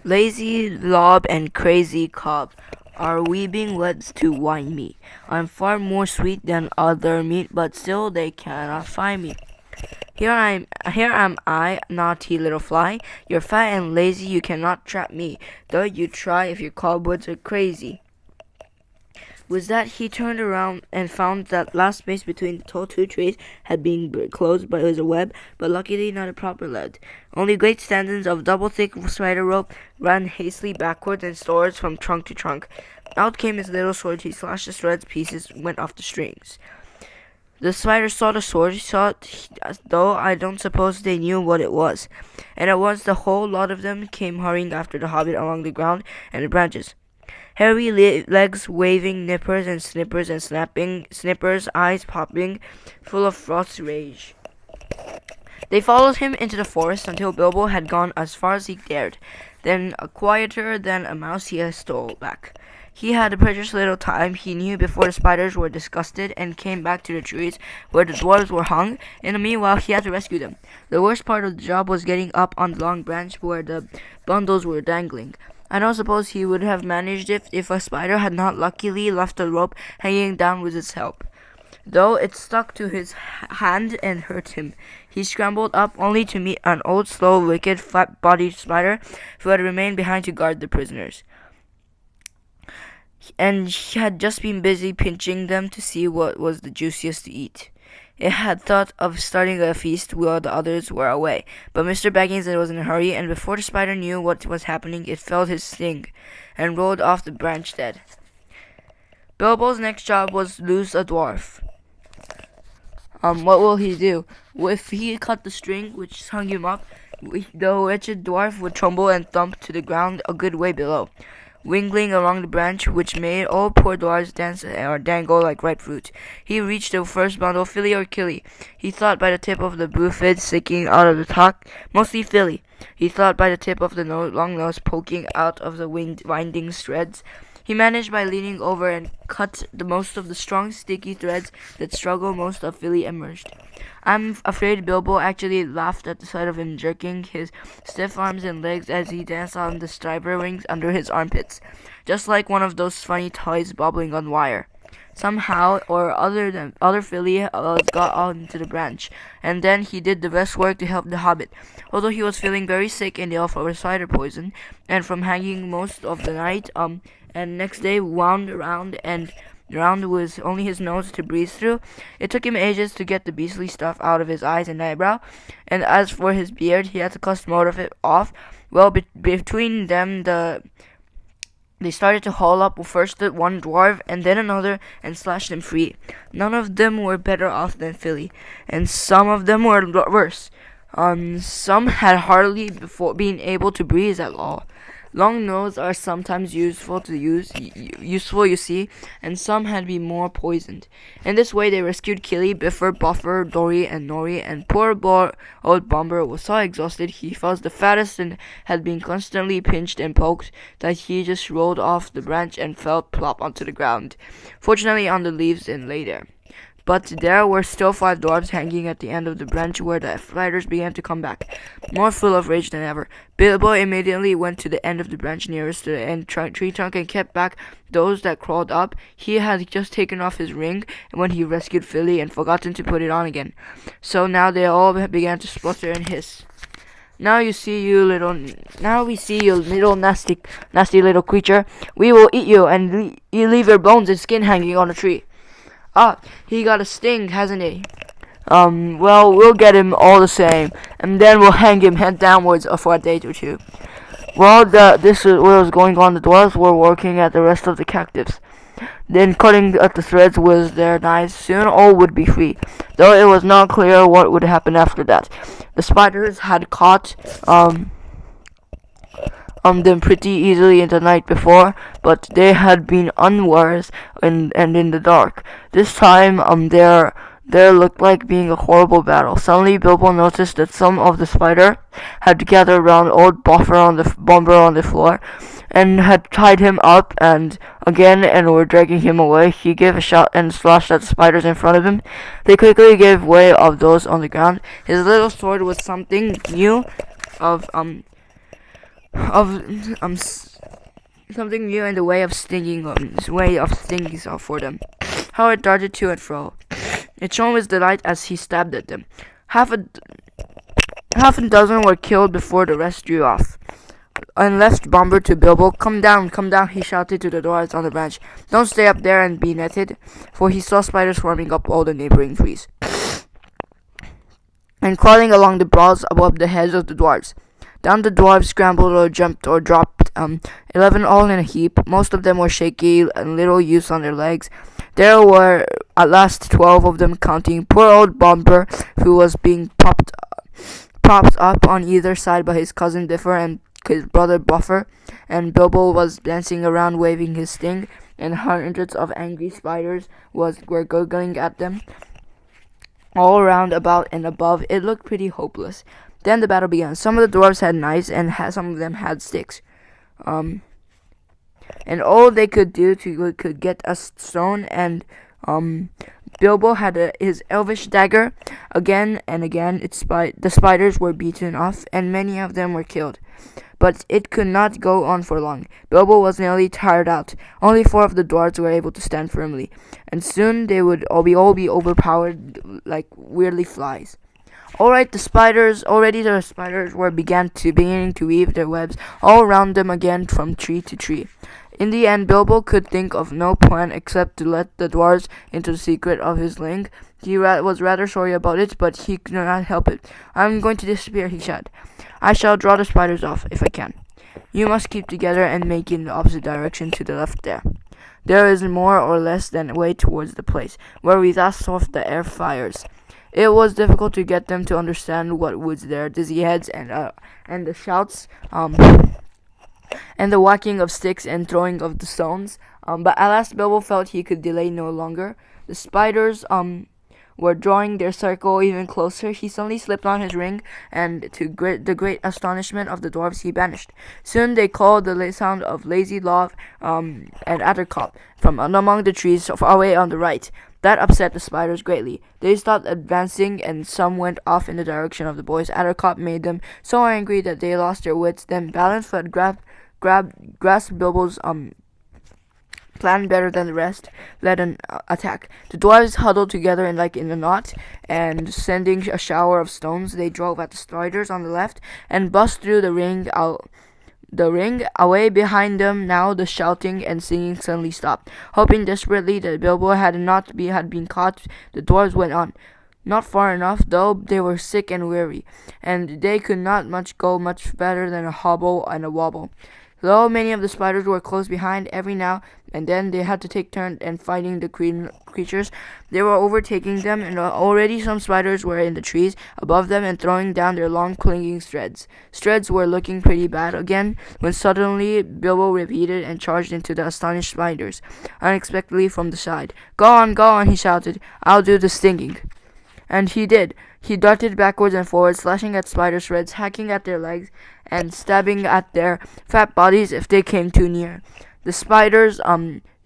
Lazy lob and crazy cob are weaving webs to wind me. I'm far more sweet than other meat, but still they cannot find me. Here am I, naughty little fly. You're fat and lazy, you cannot trap me, though you try if your cobwebs are crazy. With that, he turned around and found that last space between the tall two trees had been closed by a web, but luckily not a proper lead. Only great standings of double-thick spider rope ran hastily backwards and swords from trunk to trunk. Out came his little sword. He slashed the threads. Pieces went off the strings. The spider saw the sword, though I don't suppose they knew what it was. And at once the whole lot of them came hurrying after the hobbit along the ground and the branches. Hairy legs waving, nippers and snippers and snapping, snippers, eyes popping, full of frost's rage. They followed him into the forest until Bilbo had gone as far as he dared. Then, quieter than a mouse, he stole back. He had a precious little time, he knew, before the spiders were disgusted and came back to the trees where the dwarves were hung. In the meanwhile, he had to rescue them. The worst part of the job was getting up on the long branch where the bundles were dangling. I don't suppose he would have managed it if a spider had not luckily left the rope hanging down with its help, though it stuck to his hand and hurt him. He scrambled up only to meet an old, slow, wicked, flat-bodied spider who had remained behind to guard the prisoners, and he had just been busy pinching them to see what was the juiciest to eat. It had thought of starting a feast while the others were away, but Mr. Baggins was in a hurry, and before the spider knew what was happening, it felt his sting, and rolled off the branch dead. Bilbo's next job was to lose a dwarf. What will he do? If he cut the string which hung him up, the wretched dwarf would tumble and thump to the ground a good way below, wiggling along the branch, which made all poor dwarves dance or dangle like ripe fruit. He reached the first bundle, Philly or Killy. He thought by the tip of the bufid sticking out of the top, mostly Philly. He thought by the tip of the long nose poking out of the winding threads. He managed by leaning over and cut the most of the strong, sticky threads that struggled most of Philly emerged. I'm afraid Bilbo actually laughed at the sight of him jerking his stiff arms and legs as he danced on the striper rings under his armpits, just like one of those funny toys bobbling on wire. Somehow or other Philly got onto the branch, and then he did the best work to help the hobbit. Although he was feeling very sick and ill from cider poison, and from hanging most of the night, and next day wound around and round with only his nose to breathe through. It took him ages to get the beastly stuff out of his eyes and eyebrow, and as for his beard, he had to cut most of it off. Well, between them, they started to haul up first one dwarf and then another and slash them free. None of them were better off than Philly, and some of them were worse. Some had hardly been able to breathe at all. Long noses are sometimes useful, you see, and some had been more poisoned. In this way they rescued Killy, Biffer, Buffer, Dory, and Nori, and poor old Bomber was so exhausted he felt the fattest and had been constantly pinched and poked that he just rolled off the branch and fell plop onto the ground, fortunately on the leaves, and lay there. But there were still 5 dwarves hanging at the end of the branch where the spiders began to come back, more full of rage than ever. Bilbo immediately went to the end of the branch nearest to the end tree trunk and kept back those that crawled up. He had just taken off his ring when he rescued Philly and forgotten to put it on again. So now they all began to splutter and hiss. Now we see you little nasty little creature. We will eat you and you leave your bones and skin hanging on a tree. Ah, he got a sting, hasn't he? Well, we'll get him all the same, and then we'll hang him head downwards for a day or two. While this was going on, the dwarves were working at the rest of the cactus, then cutting at the threads with their knives. Soon all would be free, though it was not clear what would happen after that. The spiders had caught them pretty easily in the night before, but they had been unawares and in the dark. This time, there looked like being a horrible battle. Suddenly, Bilbo noticed that some of the spider had gathered around old Bomber on the floor, and had tied him up and were dragging him away. He gave a shout and slashed at the spiders in front of him. They quickly gave way of those on the ground. His little sword was something new of something new in the way of stinging for them. Howard darted to and fro. It shone with delight as he stabbed at them. Half a half a dozen were killed before the rest drew off, and left Bomber to Bilbo. Come down, he shouted to the dwarves on the branch. Don't stay up there and be netted, for he saw spiders swarming up all the neighboring trees, and crawling along the boughs above the heads of the dwarves. Down the dwarves scrambled or jumped or dropped, 11 all in a heap. Most of them were shaky and little use on their legs. There were at last 12 of them, counting poor old Bomber, who was being propped up on either side by his cousin Biffer and his brother Buffer, and Bilbo was dancing around waving his sting, and hundreds of angry spiders were gurgling at them all round about and above. It looked pretty hopeless. Then the battle began. Some of the dwarves had knives, and some of them had sticks. And all they could do could get a stone, and Bilbo had his elvish dagger. Again and again, the spiders were beaten off, and many of them were killed. But it could not go on for long. Bilbo was nearly tired out. Only 4 of the dwarves were able to stand firmly, and soon they would all be overpowered like weirdly flies. Already the spiders were beginning to weave their webs all around them again from tree to tree. In the end, Bilbo could think of no plan except to let the dwarves into the secret of his link. He was rather sorry about it, but he could not help it. I'm going to disappear, he said. I shall draw the spiders off, if I can. You must keep together and make in the opposite direction to the left there. There is more or less than way towards the place where we thus off the air fires. It was difficult to get them to understand what was their dizzy heads and the shouts, and the whacking of sticks and throwing of the stones. But at last Bilbo felt he could delay no longer. The spiders were drawing their circle even closer. He suddenly slipped on his ring, and to the great astonishment of the dwarves, he vanished. Soon they called the sound of lazy love and Attercop from among the trees far away on the right. That upset the spiders greatly. They stopped advancing, and some went off in the direction of the boys. Attercop made them so angry that they lost their wits. Then Balinford grasped Bilbo's plan better than the rest, led an attack. The dwarves huddled together in a knot, and sending a shower of stones, they drove at the spiders on the left and bust through the ring away behind them. Now the shouting and singing suddenly stopped. Hoping desperately that Bilbo had been caught, the dwarves went on. Not far enough, though. They were sick and weary, and they could not go much better than a hobble and a wobble. Though many of the spiders were close behind, every now and then they had to take turns in fighting the creatures. They were overtaking them, and already some spiders were in the trees above them and throwing down their long clinging threads. Threads were looking pretty bad again, when suddenly Bilbo repeated and charged into the astonished spiders, unexpectedly from the side. Go on, he shouted. I'll do the stinging. And he did. He darted backwards and forwards, slashing at spider threads, hacking at their legs, and stabbing at their fat bodies if they came too near. The spiders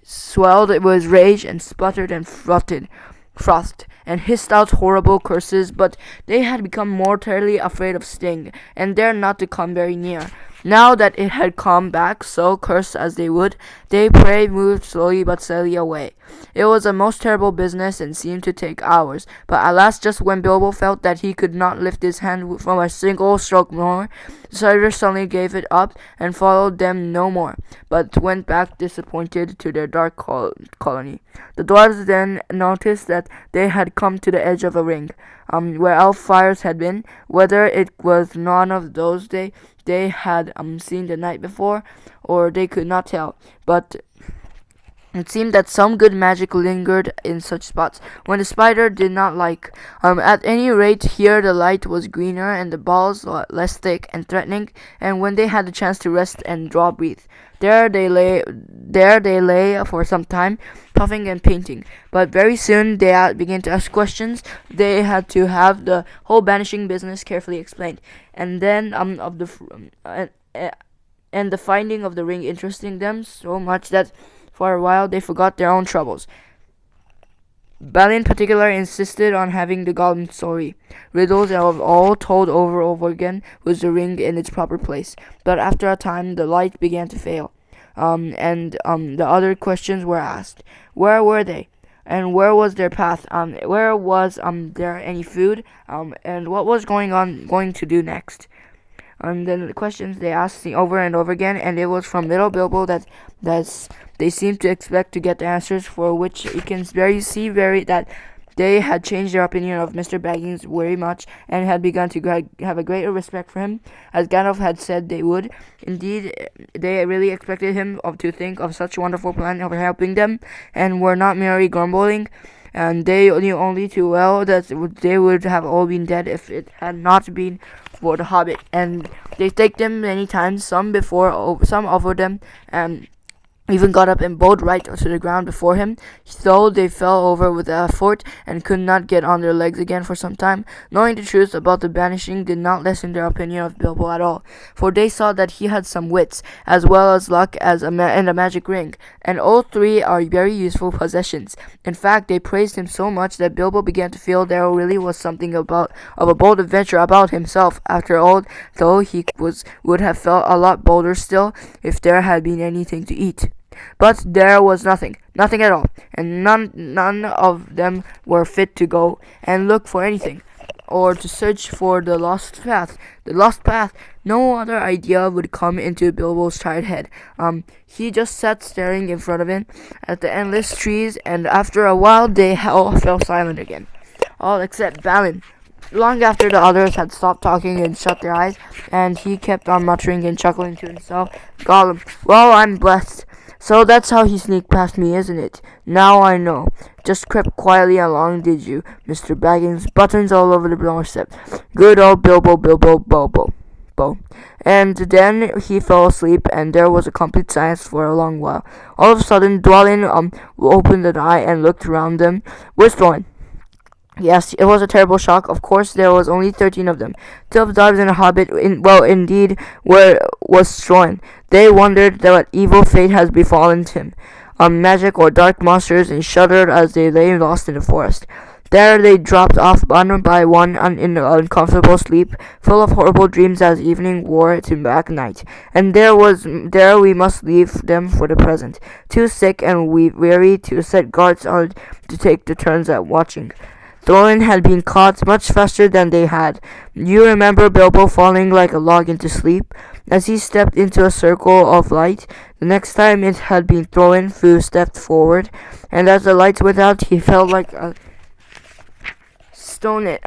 swelled with rage and sputtered and frothed, and hissed out horrible curses, but they had become mortally afraid of Sting, and dared not to come very near. Now that it had come back, so cursed as they would, they moved slowly but steadily away. It was a most terrible business and seemed to take hours, but at last, just when Bilbo felt that he could not lift his hand from a single stroke more, the spiders suddenly gave it up and followed them no more, but went back disappointed to their dark colony. The dwarves then noticed that they had come to the edge of a ring, where elf fires had been. Whether it was none of those they had seen the night before, or they could not tell, but it seemed that some good magic lingered in such spots when the spider did not like. At any rate, here the light was greener and the balls less thick and threatening, and when they had the chance to rest and draw breath, there they lay for some time, puffing and painting. But very soon they began to ask questions. They had to have the whole banishing business carefully explained, and then and the finding of the ring interesting them so much that for a while they forgot their own troubles. Balin in particular insisted on having the goblin story. Riddles of all told over and over again with the ring in its proper place. But after a time the light began to fail. And the other questions were asked. Where were they? And where was their path? Where was there any food? And what was going to do next? And then the questions they asked over and over again, and it was from little Bilbo that they seemed to expect to get the answers, for which you can see that they had changed their opinion of Mr. Baggins very much, and had begun to have a greater respect for him, as Gandalf had said they would. Indeed, they really expected him to think of such a wonderful plan of helping them, and were not merely grumbling. And they knew only too well that they would have all been dead if it had not been for the Hobbit. And they thanked them many times. Some offered them, and even got up and bowed right to the ground before him, though they fell over with a effort and could not get on their legs again for some time. Knowing the truth about the banishing did not lessen their opinion of Bilbo at all, for they saw that he had some wits, as well as luck and a magic ring, and all three are very useful possessions. In fact, they praised him so much that Bilbo began to feel there really was something of a bold adventure about himself, after all, though he would have felt a lot bolder still if there had been anything to eat. But there was nothing at all, and none of them were fit to go and look for anything, or to search for the lost path. No other idea would come into Bilbo's tired head. He just sat staring in front of him at the endless trees, and after a while they all fell silent again, all except Balin. Long after the others had stopped talking and shut their eyes, and he kept on muttering and chuckling to himself, Gollum, well, I'm blessed. So that's how he sneaked past me, isn't it? Now I know. Just crept quietly along, did you, Mr. Baggins? Buttons all over the doorstep. Good old Bilbo, Bo. And then he fell asleep, and there was a complete silence for a long while. All of a sudden, Dwalin opened an eye and looked around them. Where's Dwalin? Yes, it was a terrible shock. Of course, there was only 13 of them. 12 dogs and a hobbit, indeed, was Stroin. They wondered what evil fate has befallen him, magic or dark monsters, and shuddered as they lay lost in the forest. There they dropped off one by one in uncomfortable sleep, full of horrible dreams as evening wore to back night. And there we must leave them for the present, too sick and weary to set guards on to take the turns at watching. Thorin had been caught much faster than they had. You remember Bilbo falling like a log into sleep as he stepped into a circle of light. The next time it had been Thorin who stepped forward, and as the lights went out, he felt like a stone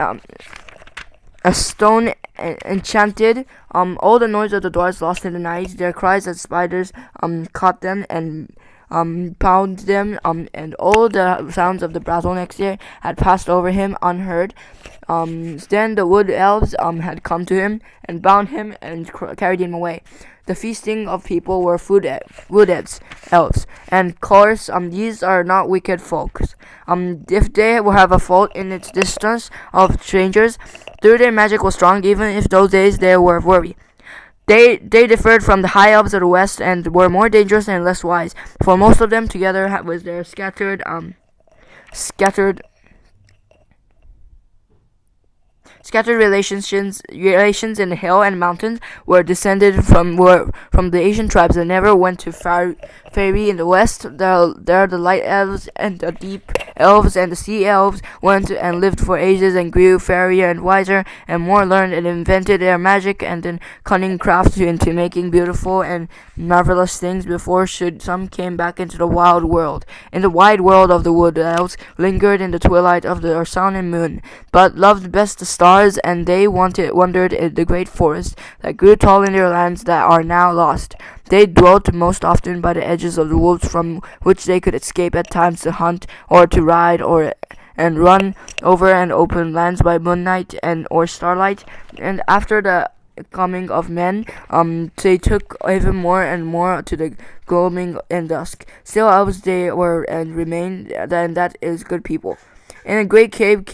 enchanted. All the noise of the doors lost in the night. Their cries as spiders caught them and pound them, and all the sounds of the battle next year had passed over him unheard. Then the wood elves had come to him and bound him and carried him away. The feasting of people were wood elves, and of course these are not wicked folks. If they have a fault in its distance of strangers, though their magic was strong, even if those days they were worthy. They differed from the high elves of the west and were more dangerous and less wise, for most of them, together with their scattered relations in the hill and mountains, were descended from the Asian tribes that never went to Faerie in the west. There the light elves and the deep elves and the sea elves went and lived for ages and grew fairier and wiser and more learned, and invented their magic and then cunning craft into making beautiful and marvelous things before some came back into the wild world. In the wide world of the wood elves lingered in the twilight of the sun and moon, but loved best the stars, and they wandered in the great forest that grew tall in their lands that are now lost. They dwelt most often by the edges of the woods, from which they could escape at times to hunt or to ride and run over and open lands by moonlight or starlight. And after the coming of men, they took even more and more to the gloaming and dusk. Still elves they were and remained, and that is good people. In a great cave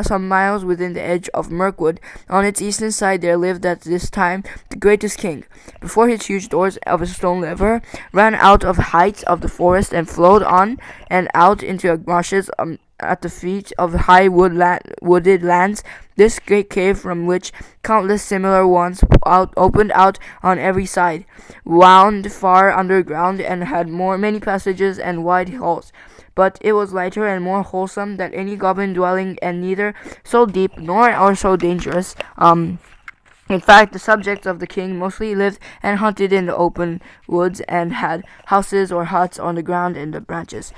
some miles within the edge of Mirkwood. On its eastern side there lived at this time the greatest king. Before his huge doors of a stone river ran out of heights of the forest and flowed on and out into marshes at the feet of high wooded lands. This great cave, from which countless similar ones opened out on every side, wound far underground and had many passages and wide halls. But it was lighter and more wholesome than any goblin dwelling, and neither so deep nor so dangerous. In fact, the subjects of the king mostly lived and hunted in the open woods and had houses or huts on the ground in the branches.